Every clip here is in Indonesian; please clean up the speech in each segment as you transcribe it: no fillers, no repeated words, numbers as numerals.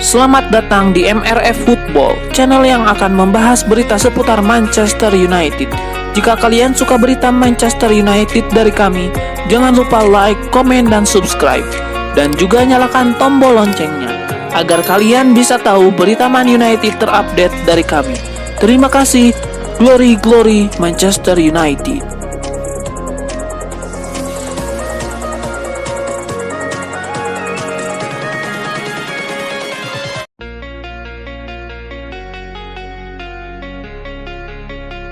Selamat datang di MRF Football, channel yang akan membahas berita seputar Manchester United. Jika kalian suka berita Manchester United dari kami, jangan lupa like, komen, dan subscribe. Dan juga nyalakan tombol loncengnya, agar kalian bisa tahu berita Man United terupdate dari kami. Terima kasih, Glory Glory Manchester United.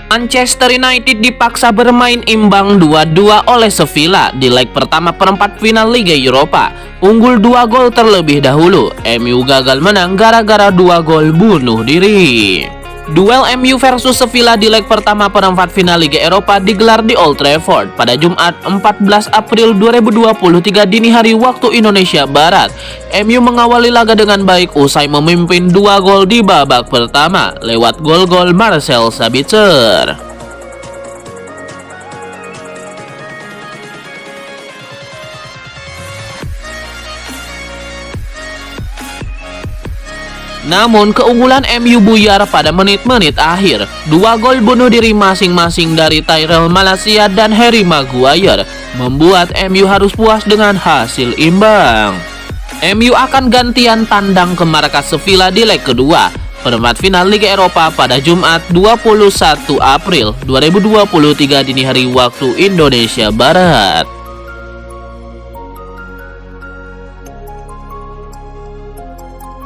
Manchester United dipaksa bermain imbang 2-2 oleh Sevilla di leg pertama perempat final Liga Eropa. Unggul 2 gol terlebih dahulu, MU gagal menang gara-gara 2 gol bunuh diri. Duel MU versus Sevilla di leg pertama perempat final Liga Eropa digelar di Old Trafford pada Jumat 14 April 2023 dini hari waktu Indonesia Barat. MU mengawali laga dengan baik usai memimpin 2 gol di babak pertama lewat gol-gol Marcel Sabitzer. Namun keunggulan MU buyar pada menit-menit akhir. 2 gol bunuh diri masing-masing dari Tyrell Malacia dan Harry Maguire membuat MU harus puas dengan hasil imbang. MU akan gantian tandang ke markas Sevilla di leg kedua perempat final Liga Eropa pada Jumat 21 April 2023 dini hari waktu Indonesia Barat.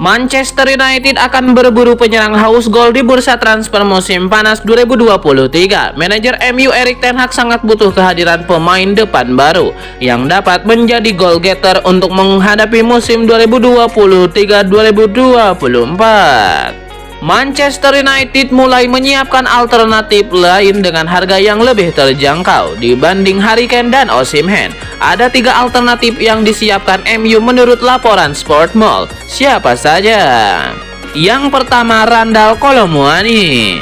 Manchester United akan berburu penyerang haus gol di bursa transfer musim panas 2023. Manajer MU Erik ten Hag sangat butuh kehadiran pemain depan baru yang dapat menjadi goal getter untuk menghadapi musim 2023-2024. Manchester United mulai menyiapkan alternatif lain dengan harga yang lebih terjangkau dibanding Harry Kane dan Osimhen. Ada 3 alternatif yang disiapkan MU menurut laporan Sport Mall. Siapa saja? Yang pertama, Randal Kolo Muani.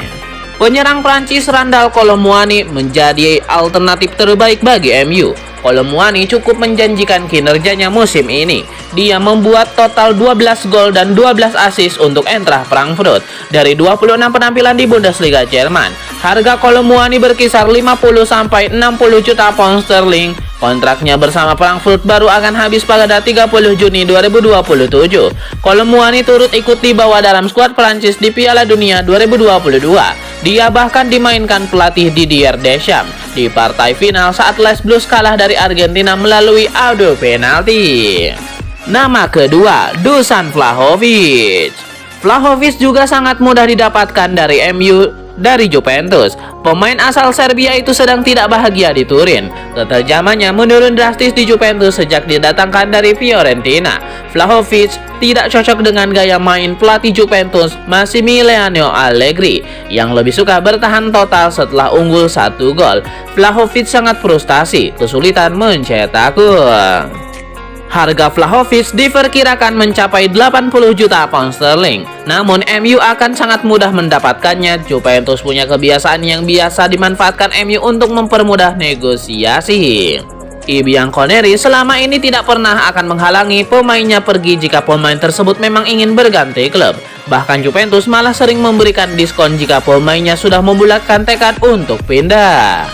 Penyerang Prancis Randal Kolo Muani menjadi alternatif terbaik bagi MU. Kolo Muani cukup menjanjikan kinerjanya musim ini. Dia membuat total 12 gol dan 12 assist untuk Eintracht Frankfurt dari 26 penampilan di Bundesliga Jerman. Harga Kolo Muani berkisar 50-60 juta pound sterling. Kontraknya bersama Frankfurt baru akan habis pada 30 Juni 2027. Kolo Muani turut ikut dibawa dalam skuad Prancis di Piala Dunia 2022. Dia bahkan dimainkan pelatih Didier Deschamps di partai final saat Les Blues kalah dari Argentina melalui adu penalti. Nama kedua, Dusan Vlahovic. Vlahovic juga sangat mudah didapatkan dari MU dari Juventus. Pemain asal Serbia itu sedang tidak bahagia di Turin. Ketajamannya menurun drastis di Juventus sejak didatangkan dari Fiorentina. Vlahovic tidak cocok dengan gaya main pelatih Juventus Massimiliano Allegri yang lebih suka bertahan total setelah unggul 1 gol. Vlahovic sangat frustasi, kesulitan mencetak gol. Harga Vlahovic diperkirakan mencapai 80 juta pound sterling. Namun MU akan sangat mudah mendapatkannya. Juventus punya kebiasaan yang biasa dimanfaatkan MU untuk mempermudah negosiasi. I Bianconeri selama ini tidak pernah akan menghalangi pemainnya pergi jika pemain tersebut memang ingin berganti klub. Bahkan Juventus malah sering memberikan diskon jika pemainnya sudah membulatkan tekad untuk pindah.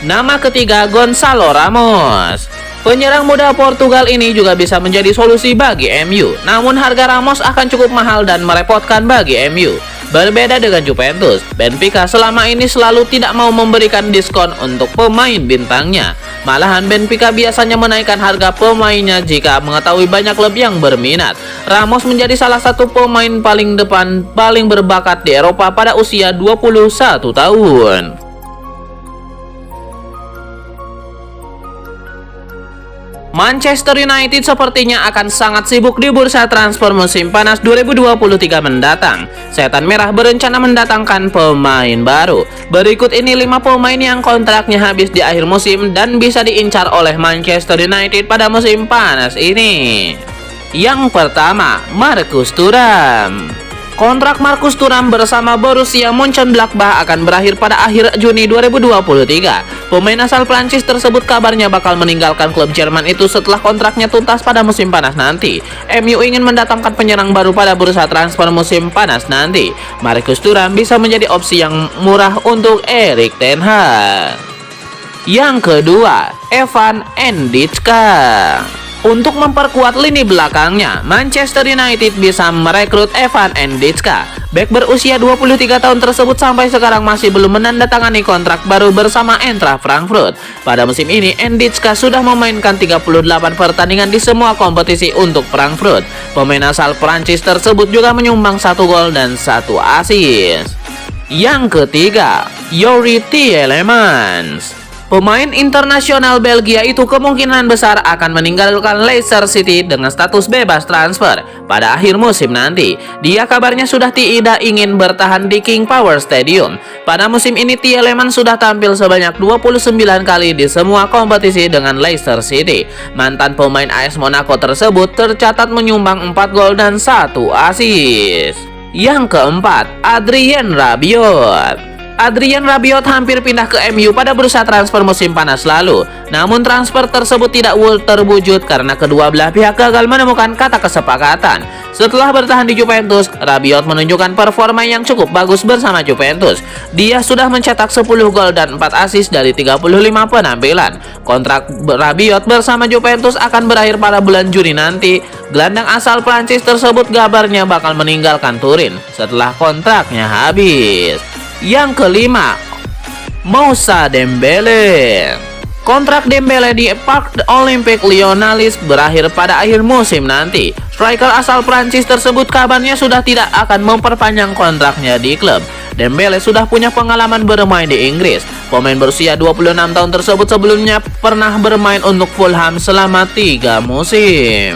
Nama ketiga, Gonçalo Ramos. Penyerang muda Portugal ini juga bisa menjadi solusi bagi MU. Namun harga Ramos akan cukup mahal dan merepotkan bagi MU. Berbeda dengan Juventus, Benfica selama ini selalu tidak mau memberikan diskon untuk pemain bintangnya. Malahan Benfica biasanya menaikkan harga pemainnya jika mengetahui banyak klub yang berminat. Ramos menjadi salah satu pemain paling depan paling berbakat di Eropa pada usia 21 tahun. Manchester United sepertinya akan sangat sibuk di bursa transfer musim panas 2023 mendatang. Setan Merah berencana mendatangkan pemain baru. Berikut ini 5 pemain yang kontraknya habis di akhir musim dan bisa diincar oleh Manchester United pada musim panas ini. Yang pertama, Marcus Thuram. Kontrak Marcus Thuram bersama Borussia Mönchengladbach akan berakhir pada akhir Juni 2023. Pemain asal Prancis tersebut kabarnya bakal meninggalkan klub Jerman itu setelah kontraknya tuntas pada musim panas nanti. MU ingin mendatangkan penyerang baru pada bursa transfer musim panas nanti. Marcus Thuram bisa menjadi opsi yang murah untuk Erik ten Hag. Yang kedua, Evan Endicka. Untuk memperkuat lini belakangnya, Manchester United bisa merekrut Evan Endicka. Bek berusia 23 tahun tersebut sampai sekarang masih belum menandatangani kontrak baru bersama Eintracht Frankfurt. Pada musim ini, Endicka sudah memainkan 38 pertandingan di semua kompetisi untuk Frankfurt. Pemain asal Prancis tersebut juga menyumbang 1 gol dan 1 assist. Yang ketiga, Youri Tielemans. Pemain internasional Belgia itu kemungkinan besar akan meninggalkan Leicester City dengan status bebas transfer pada akhir musim nanti. Dia kabarnya sudah tidak ingin bertahan di King Power Stadium. Pada musim ini Tielemans sudah tampil sebanyak 29 kali di semua kompetisi dengan Leicester City. Mantan pemain AS Monaco tersebut tercatat menyumbang 4 gol dan 1 assist. Yang keempat, Adrien Rabiot. Adrien Rabiot hampir pindah ke MU pada bursa transfer musim panas lalu. Namun transfer tersebut tidak terwujud karena kedua belah pihak gagal menemukan kata kesepakatan. Setelah bertahan di Juventus, Rabiot menunjukkan performa yang cukup bagus bersama Juventus. Dia sudah mencetak 10 gol dan 4 assist dari 35 penampilan. Kontrak Rabiot bersama Juventus akan berakhir pada bulan Juni nanti. Gelandang asal Prancis tersebut kabarnya bakal meninggalkan Turin setelah kontraknya habis. Yang kelima, Moussa Dembele. Kontrak Dembele di Parc Olympique Lyonnais berakhir pada akhir musim nanti. Striker asal Prancis tersebut kabarnya sudah tidak akan memperpanjang kontraknya di klub. Dembele sudah punya pengalaman bermain di Inggris. Pemain berusia 26 tahun tersebut sebelumnya pernah bermain untuk Fulham selama 3 musim.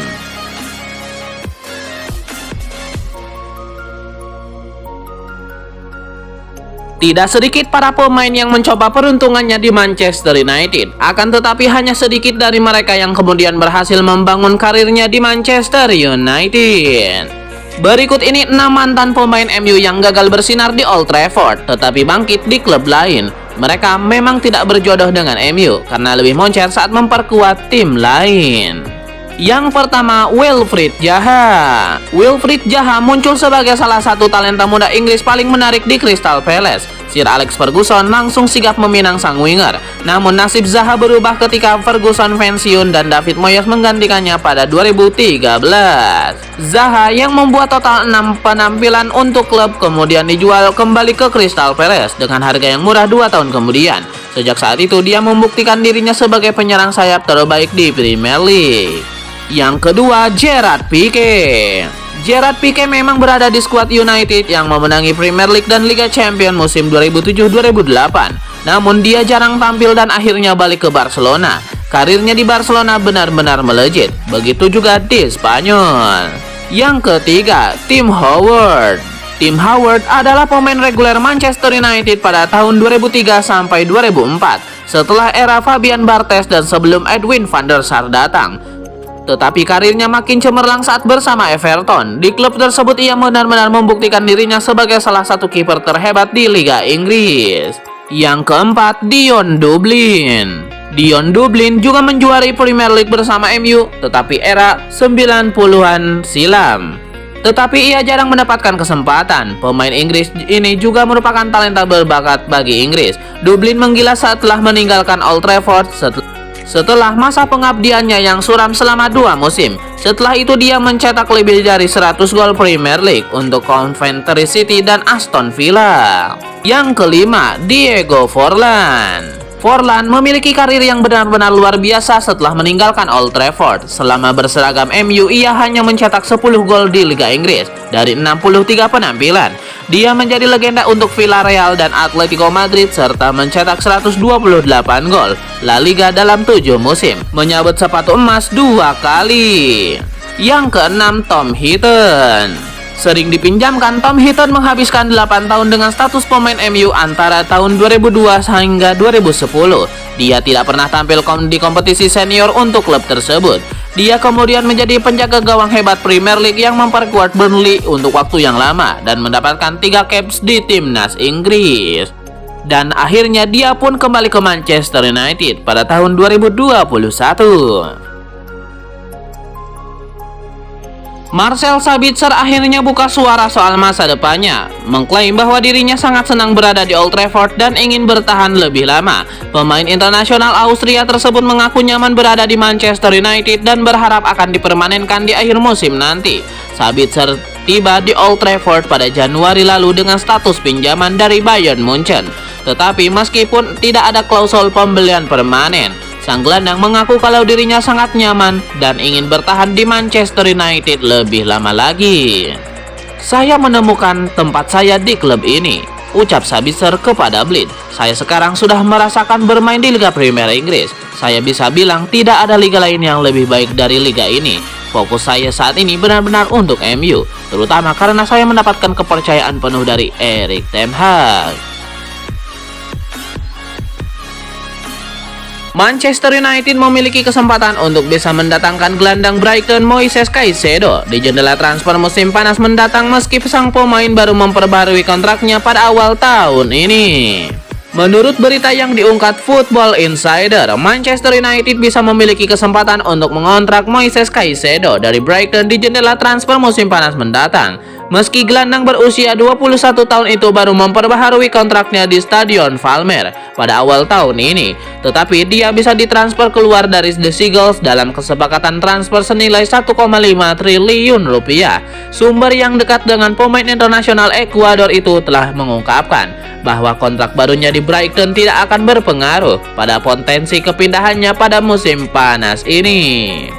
Tidak sedikit para pemain yang mencoba peruntungannya di Manchester United. Akan tetapi hanya sedikit dari mereka yang kemudian berhasil membangun karirnya di Manchester United. Berikut ini 6 mantan pemain MU yang gagal bersinar di Old Trafford tetapi bangkit di klub lain. Mereka memang tidak berjodoh dengan MU karena lebih moncer saat memperkuat tim lain. Yang pertama, Wilfried Zaha. Wilfried Zaha muncul sebagai salah satu talenta muda Inggris paling menarik di Crystal Palace. Sir Alex Ferguson langsung sigap meminang sang winger. Namun nasib Zaha berubah ketika Ferguson pensiun dan David Moyes menggantikannya pada 2013. Zaha yang membuat total 6 penampilan untuk klub kemudian dijual kembali ke Crystal Palace dengan harga yang murah 2 tahun kemudian. Sejak saat itu dia membuktikan dirinya sebagai penyerang sayap terbaik di Premier League. Yang kedua, Gerrard Pique. Gerrard Pique memang berada di skuad United yang memenangi Premier League dan Liga Champions musim 2007-2008. Namun dia jarang tampil dan akhirnya balik ke Barcelona. Karirnya di Barcelona benar-benar melejit. Begitu juga di Spanyol. Yang ketiga, Tim Howard. Tim Howard adalah pemain reguler Manchester United pada tahun 2003 sampai 2004. Setelah era Fabian Barthez dan sebelum Edwin van der Sar datang. Tetapi karirnya makin cemerlang saat bersama Everton. Di klub tersebut ia benar-benar membuktikan dirinya sebagai salah satu kiper terhebat di Liga Inggris. Yang keempat, Dion Dublin. Dion Dublin juga menjuari Premier League bersama MU, tetapi era 90-an silam. Tetapi ia jarang mendapatkan kesempatan. Pemain Inggris ini juga merupakan talenta berbakat bagi Inggris. Dublin menggila saat telah meninggalkan Old Trafford setelah masa pengabdiannya yang suram selama 2 musim. Setelah itu dia mencetak lebih dari 100 gol Premier League untuk Coventry City dan Aston Villa. Yang kelima, Diego Forlan. Forlan memiliki karir yang benar-benar luar biasa setelah meninggalkan Old Trafford. Selama berseragam MU, ia hanya mencetak 10 gol di Liga Inggris dari 63 penampilan. Dia menjadi legenda untuk Villarreal dan Atletico Madrid serta mencetak 128 gol La Liga dalam 7 musim, menyabet sepatu emas 2 kali. Yang keenam, Tom Heaton. Sering dipinjamkan, Tom Heaton menghabiskan 8 tahun dengan status pemain MU antara tahun 2002 hingga 2010. Dia tidak pernah tampil di kompetisi senior untuk klub tersebut. Dia kemudian menjadi penjaga gawang hebat Premier League yang memperkuat Burnley untuk waktu yang lama dan mendapatkan 3 caps di timnas Inggris. Dan akhirnya dia pun kembali ke Manchester United pada tahun 2021. Marcel Sabitzer akhirnya buka suara soal masa depannya, mengklaim bahwa dirinya sangat senang berada di Old Trafford dan ingin bertahan lebih lama. Pemain internasional Austria tersebut mengaku nyaman berada di Manchester United dan berharap akan dipermanenkan di akhir musim nanti. Sabitzer tiba di Old Trafford pada Januari lalu dengan status pinjaman dari Bayern Munchen. Tetapi meskipun tidak ada klausul pembelian permanen, sang gelandang mengaku kalau dirinya sangat nyaman dan ingin bertahan di Manchester United lebih lama lagi. "Saya menemukan tempat saya di klub ini," ucap Sabitzer kepada Bleed. "Saya sekarang sudah merasakan bermain di Liga Premier Inggris. Saya bisa bilang tidak ada liga lain yang lebih baik dari liga ini. Fokus saya saat ini benar-benar untuk MU, terutama karena saya mendapatkan kepercayaan penuh dari Erik ten Hag." Manchester United memiliki kesempatan untuk bisa mendatangkan gelandang Brighton Moises Caicedo di jendela transfer musim panas mendatang meski sang pemain baru memperbarui kontraknya pada awal tahun ini. Menurut berita yang diungkap Football Insider, Manchester United bisa memiliki kesempatan untuk mengontrak Moises Caicedo dari Brighton di jendela transfer musim panas mendatang. Meski gelandang berusia 21 tahun itu baru memperbaharui kontraknya di Stadion Valmer pada awal tahun ini, tetapi dia bisa ditransfer keluar dari The Seagulls dalam kesepakatan transfer senilai 1,5 triliun rupiah. Sumber yang dekat dengan pemain internasional Ekuador itu telah mengungkapkan bahwa kontrak barunya di Brighton tidak akan berpengaruh pada potensi kepindahannya pada musim panas ini.